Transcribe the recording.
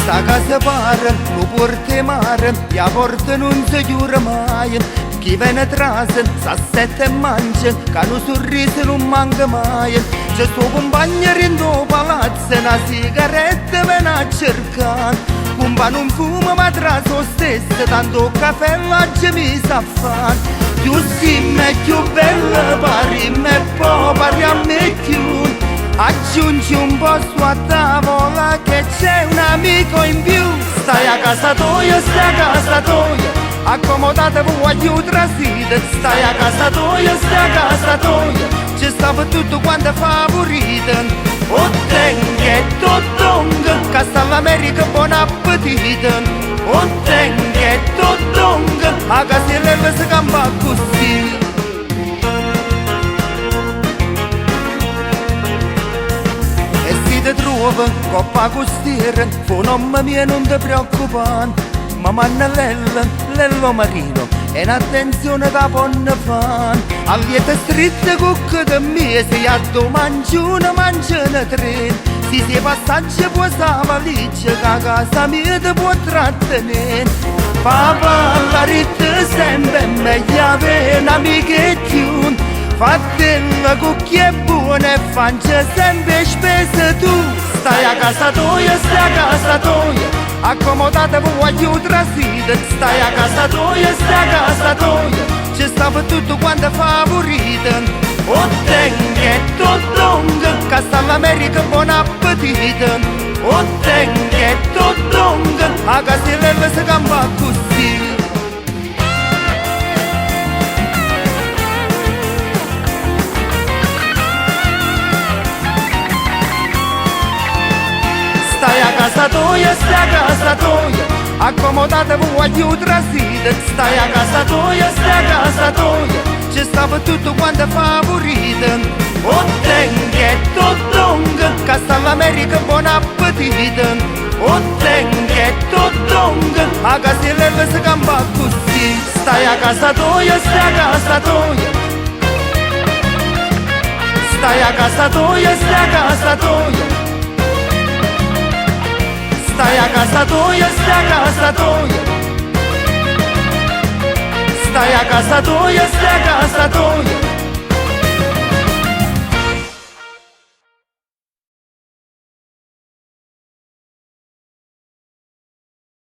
sta casa pare, lo porta mare, la porta non si chiude mai. Chi viene trase, s'assetta e mangia, che un sorriso non manca mai. C'è suo compagno rindo palazzo, una sigaretta viene a cercare. Pompa non fuma ma tra se stesso, tanto caffè l'agge mi sa fare. Più simma e più bella pari, me poi pari a me più. Aggiungi un posto a tavola che c'è un amico in più. Stai a casa tua, stai a casa tua, accomodate voi più trasite. Stai a casa tua, stai a casa tua, ci sta per tutto quanto è favorito. O tenghetto dong, che sta all'America buon appetito. O tenghetto dong, a casa si campa così. Ti trovo coppa costiera, fu nome mio non ti preoccupare. Ma manna Lello Marino, e un'attenzione da ponne fan. A lieta stritta cucca da mese, a domani una mangiano tre. Si passaggia può sta valigia, che a casa mia ti può trattenere. Papà la ritta sempre meglio avere un amichetto. Fatela cucchia buona e faccia sempre spesa tu. Stai a casa tua, stai a casa tua, accomodate voi più trasite. Stai a casa tua, stai a casa tua, ci sta per tutto quanto è favorito. O tenghetto dong, che sta all'America buon appetito. O tenghetto dong, a casa si campa così. Stai a casa tua, stai a casa tua, accomodate voi più trasite. Stai a casa tua, stai a casa tua, ci sta per tutto quanto è favorito. O tenghetto dong, che sta all'America buon appetito. O tenghetto dong, a casa si campa così. Stai a casa tua, stai a casa tua, stai a casa tua, stai a casa tua, stai a casa tua, stai a casa tua, stai a casa tua, stai a casa tua.